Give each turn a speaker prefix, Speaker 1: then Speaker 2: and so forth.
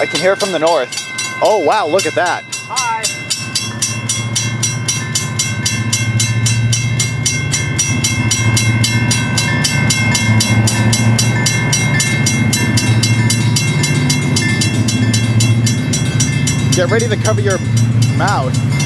Speaker 1: I can hear it from the north. Oh wow, look at that.
Speaker 2: Hi.
Speaker 1: Get ready to cover your mouth.